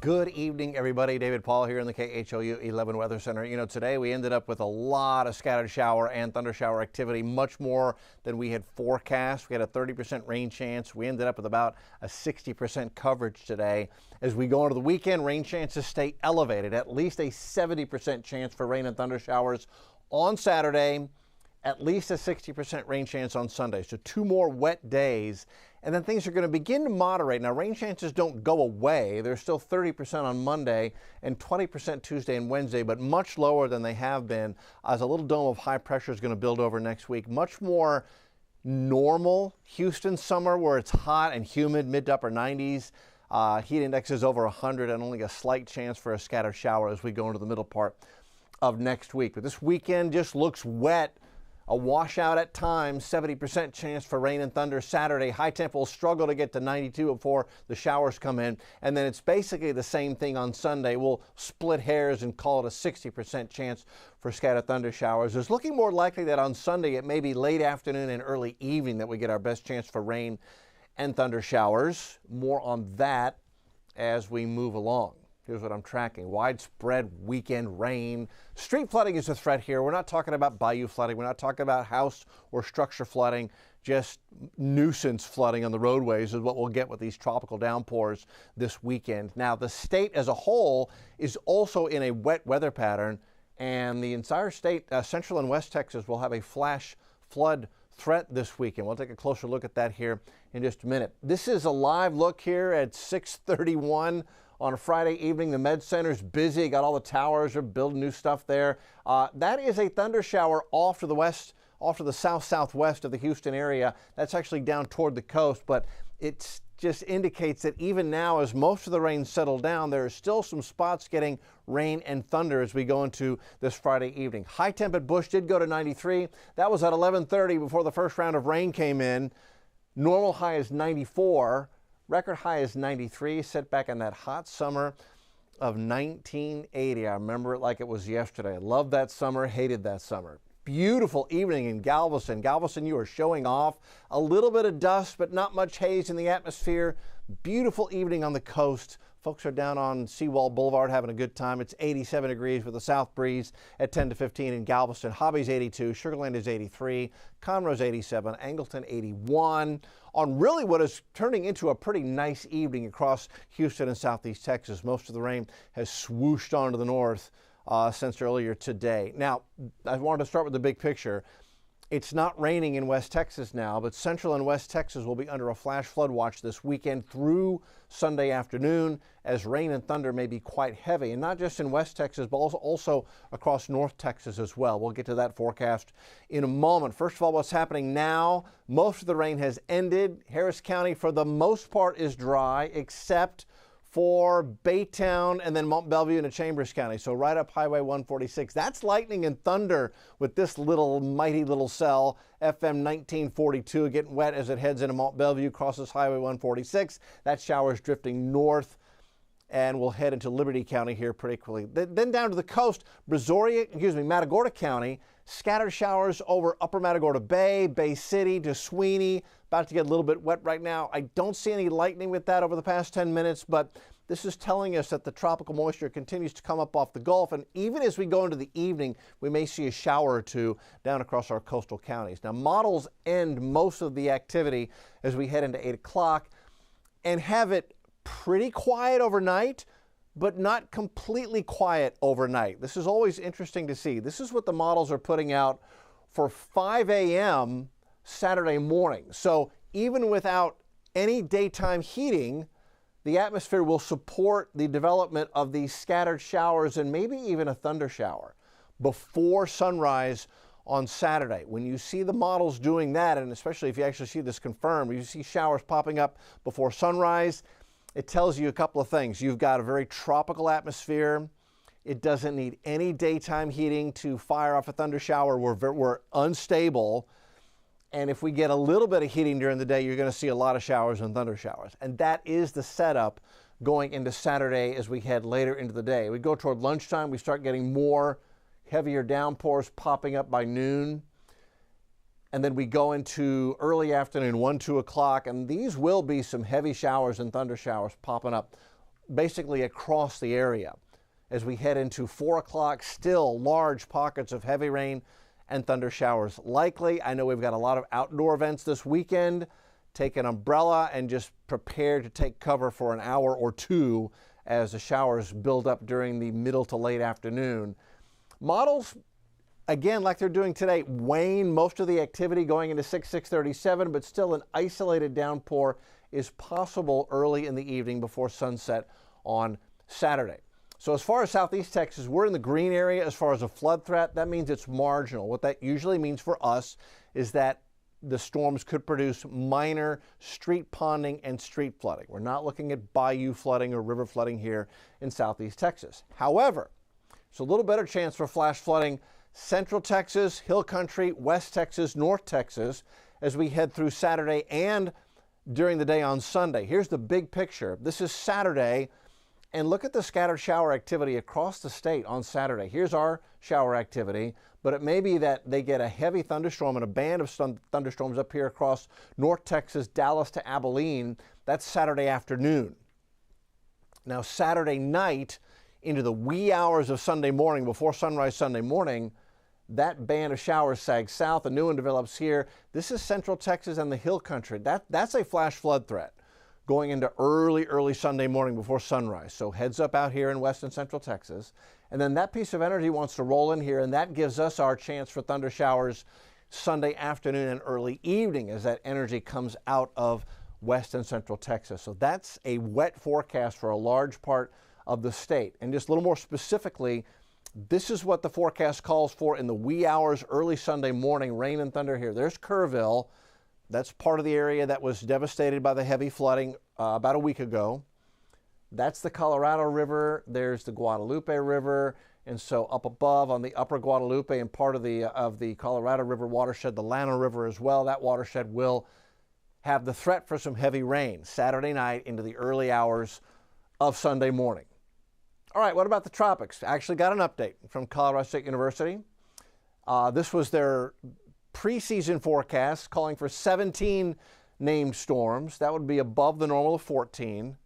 Good evening, everybody. David Paul here in the KHOU 11 Weather Center. You know, today we ended up with a lot of scattered shower and thunder shower activity, much more than we had forecast. We had a 30% rain chance. We ended up with about a 60% coverage today. As we go into the weekend, rain chances stay elevated, at least a 70% chance for rain and thunder showers on Saturday, at least a 60% rain chance on Sunday. So 2 more wet days, and then things are going to begin to moderate. Now, rain chances don't go away. They're still 30% on Monday and 20% Tuesday and Wednesday, but much lower than they have been as a little dome of high pressure is going to build over next week. Much more normal Houston summer where it's hot and humid, mid to upper 90s. Heat index is over 100 and only a slight chance for a scattered shower as we go into the middle part of next week. But this weekend just looks wet. A washout at times, 70% chance for rain and thunder Saturday. High temp will struggle to get to 92 before the showers come in. And then it's basically the same thing on Sunday. We'll split hairs and call it a 60% chance for scattered thunder showers. It's looking more likely that on Sunday it may be late afternoon and early evening that we get our best chance for rain and thunder showers. More on that as we move along. Here's what I'm tracking. Widespread weekend rain. Street flooding is a threat here. We're not talking about bayou flooding. We're not talking about house or structure flooding. Just nuisance flooding on the roadways is what we'll get with these tropical downpours this weekend. Now, the state as a whole is also in a wet weather pattern, and the entire state, central and west Texas, will have a flash flood threat this weekend. We'll take a closer look at that here in just a minute. This is a live look here at 6:31. On a Friday evening. The Med Center's busy. Got all the towers. Are building new stuff there. That is a thunder shower off to the west, off to the southwest of the Houston area. That's actually down toward the coast, but it just indicates that even now, as most of the rain settled down, there are still some spots getting rain and thunder as we go into this Friday evening. High temp at Bush did go to 93. That was at 11:30 before the first round of rain came in. Normal high is 94. Record high is 93, set back in that hot summer of 1980. I remember it like it was yesterday. Loved that summer, hated that summer. Beautiful evening in Galveston. Galveston, you are showing off. A little bit of dust, but not much haze in the atmosphere. Beautiful evening on the coast. Folks are down on Seawall Boulevard having a good time. It's 87 degrees with a south breeze at 10 to 15 in Galveston. Hobby's 82, Sugar Land is 83, Conroe's 87, Angleton 81. On really what is turning into a pretty nice evening across Houston and southeast Texas. Most of the rain has swooshed onto the north since earlier today. Now, I wanted to start with the big picture. It's not raining in West Texas now, but Central and West Texas will be under a flash flood watch this weekend through Sunday afternoon, as rain and thunder may be quite heavy, and not just in West Texas, but also across North Texas as well. We'll get to that forecast in a moment. First of all, what's happening now? Most of the rain has ended. Harris County, for the most part, is dry, except for Baytown and then Mont Belvieu into Chambers County. So right up Highway 146. That's lightning and thunder with this mighty little cell, FM 1942, getting wet as it heads into Mont Belvieu, crosses Highway 146. That shower is drifting north and will head into Liberty County here pretty quickly. Then down to the coast, Matagorda County, scattered showers over upper Matagorda Bay, Bay City to Sweeney. About to get a little bit wet right now. I don't see any lightning with that over the past 10 minutes, but this is telling us that the tropical moisture continues to come up off the Gulf, and even as we go into the evening, we may see a shower or two down across our coastal counties. Now, models end most of the activity as we head into 8 o'clock and have it pretty quiet overnight, but not completely quiet overnight. This is always interesting to see. This is what the models are putting out for 5 a.m. Saturday morning. So even without any daytime heating, the atmosphere will support the development of these scattered showers and maybe even a thunder shower before sunrise on Saturday. When you see the models doing that, and especially if you actually see this confirmed, you see showers popping up before sunrise, it tells you a couple of things. You've got a very tropical atmosphere. It doesn't need any daytime heating to fire off a thunder shower. We're unstable. And if we get a little bit of heating during the day, you're going to see a lot of showers and thunder showers. And that is the setup going into Saturday as we head later into the day. We go toward lunchtime, we start getting more heavier downpours popping up by noon. And then we go into early afternoon, 1, 2 o'clock, and these will be some heavy showers and thunder showers popping up basically across the area. As we head into 4 o'clock, still large pockets of heavy rain and thunder showers likely. I know we've got a lot of outdoor events this weekend. Take an umbrella and just prepare to take cover for an hour or two as the showers build up during the middle to late afternoon. Models, again, like they're doing today, wane most of the activity going into 6:37, but still an isolated downpour is possible early in the evening before sunset on Saturday. So as far as southeast Texas, we're in the green area as far as a flood threat. That means it's marginal. What that usually means for us is that the storms could produce minor street ponding and street flooding. We're not looking at bayou flooding or river flooding here in southeast Texas. However, it's a little better chance for flash flooding central Texas, hill country, west Texas, north Texas as we head through Saturday and during the day on Sunday. Here's the big picture. This is Saturday, and look at the scattered shower activity across the state on Saturday. Here's our shower activity, but it may be that they get a heavy thunderstorm and a band of thunderstorms up here across North Texas, Dallas to Abilene. That's Saturday afternoon. Now, Saturday night into the wee hours of Sunday morning, before sunrise Sunday morning, that band of showers sags south. A new one develops here. This is central Texas and the hill country. That's a flash flood threat going into early Sunday morning before sunrise. So heads up out here in west and central Texas. And then that piece of energy wants to roll in here, and that gives us our chance for thunder showers Sunday afternoon and early evening as that energy comes out of west and central Texas. So that's a wet forecast for a large part of the state. And just a little more specifically, this is what the forecast calls for in the wee hours early Sunday morning, rain and thunder here. There's Kerrville. That's part of the area that was devastated by the heavy flooding about a week ago. That's the Colorado River. There's the Guadalupe River. And so up above on the upper Guadalupe and part of the Colorado River watershed, the Llano River as well, that watershed will have the threat for some heavy rain Saturday night into the early hours of Sunday morning. All right, what about the tropics? I actually got an update from Colorado State University. This was their preseason forecast calling for 17 named storms. That would be above the normal of 14.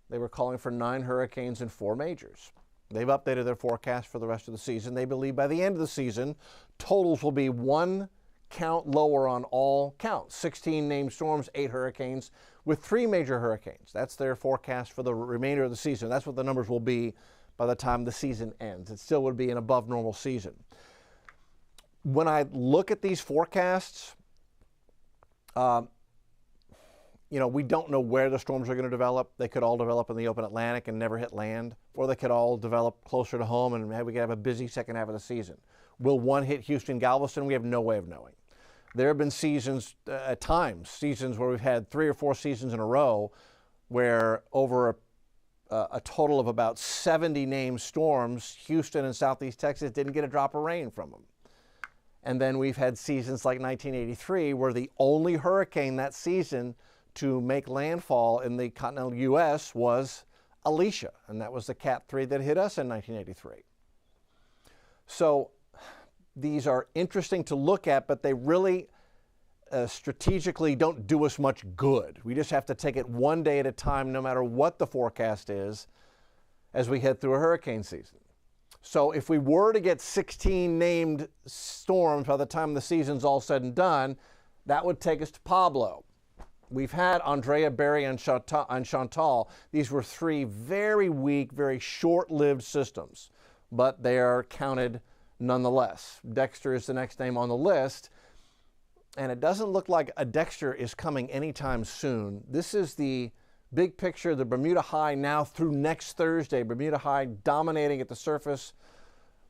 They were calling for 9 hurricanes and 4 majors. They've updated their forecast for the rest of the season. They believe by the end of the season, totals will be 1 count lower on all counts. 16 named storms, 8 hurricanes, with 3 major hurricanes. That's their forecast for the remainder of the season. That's what the numbers will be by the time the season ends. It still would be an above normal season. When I look at these forecasts, we don't know where the storms are going to develop. They could all develop in the open Atlantic and never hit land, or they could all develop closer to home and we could have a busy second half of the season. Will one hit Houston, Galveston? We have no way of knowing. There have been seasons, at times, seasons where we've had 3 or 4 seasons in a row where over a total of about 70 named storms, Houston and southeast Texas didn't get a drop of rain from them. And then we've had seasons like 1983 where the only hurricane that season to make landfall in the continental U.S. was Alicia, and that was the Cat 3 that hit us in 1983. So these are interesting to look at, but they really strategically don't do us much good. We just have to take it one day at a time, no matter what the forecast is, as we head through a hurricane season. So if we were to get 16 named storms by the time the season's all said and done, that would take us to Pablo. We've had Andrea, Barry, and Chantal. These were 3 very weak, very short-lived systems, but they are counted nonetheless. Dexter is the next name on the list, and it doesn't look like a Dexter is coming anytime soon. This is the big picture, the Bermuda High now through next Thursday. Bermuda High dominating at the surface.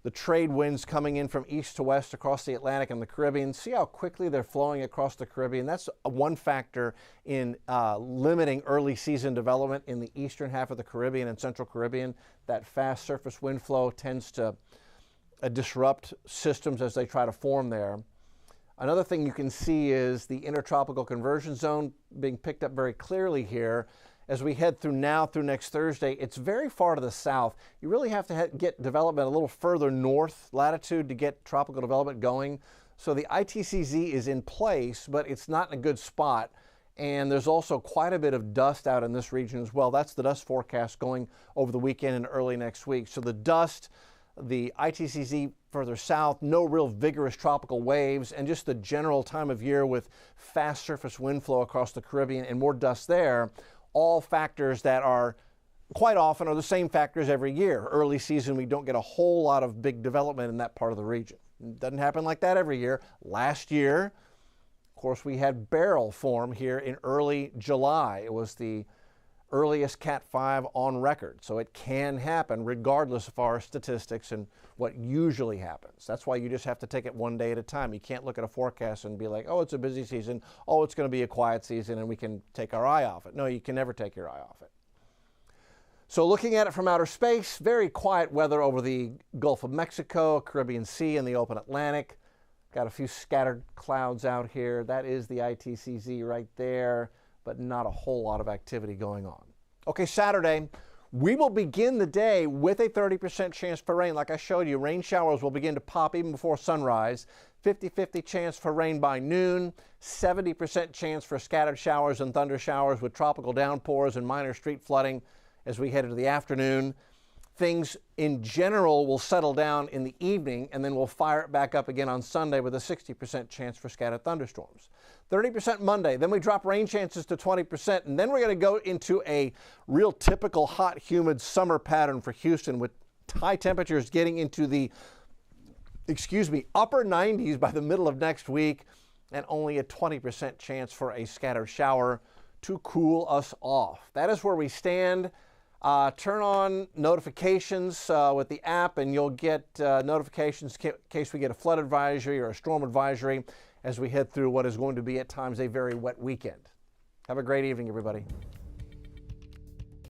The trade winds coming in from east to west across the Atlantic and the Caribbean. See how quickly they're flowing across the Caribbean? That's one factor in limiting early season development in the eastern half of the Caribbean and central Caribbean. That fast surface wind flow tends to disrupt systems as they try to form there. Another thing you can see is the intertropical conversion zone being picked up very clearly here. As we head through now through next Thursday, it's very far to the south. You really have to get development a little further north latitude to get tropical development going. So the ITCZ is in place, but it's not in a good spot. And there's also quite a bit of dust out in this region as well. That's the dust forecast going over the weekend and early next week. So the dust, the ITCZ further south, no real vigorous tropical waves, and just the general time of year with fast surface wind flow across the Caribbean and more dust there, all factors that are quite often are the same factors every year. Early season, we don't get a whole lot of big development in that part of the region. It doesn't happen like that every year. Last year, of course, we had barrel form here in early July. It was the earliest Cat 5 on record. So it can happen regardless of our statistics and what usually happens. That's why you just have to take it one day at a time. You can't look at a forecast and be like, oh, it's a busy season. Oh, it's going to be a quiet season and we can take our eye off it. No, you can never take your eye off it. So looking at it from outer space, very quiet weather over the Gulf of Mexico, Caribbean Sea, and the open Atlantic. Got a few scattered clouds out here. That is the ITCZ right there, but not a whole lot of activity going on. Okay, Saturday, we will begin the day with a 30% chance for rain. Like I showed you, rain showers will begin to pop even before sunrise. 50-50 chance for rain by noon. 70% chance for scattered showers and thunder showers with tropical downpours and minor street flooding as we head into the afternoon. Things in general will settle down in the evening, and then we'll fire it back up again on Sunday with a 60% chance for scattered thunderstorms. 30% Monday, then we drop rain chances to 20%, and then we're going to go into a real typical hot, humid summer pattern for Houston with high temperatures getting into the, upper 90s by the middle of next week, and only a 20% chance for a scattered shower to cool us off. That is where we stand. Turn on notifications with the app, and you'll get notifications in case we get a flood advisory or a storm advisory as we head through what is going to be at times a very wet weekend. Have a great evening, everybody.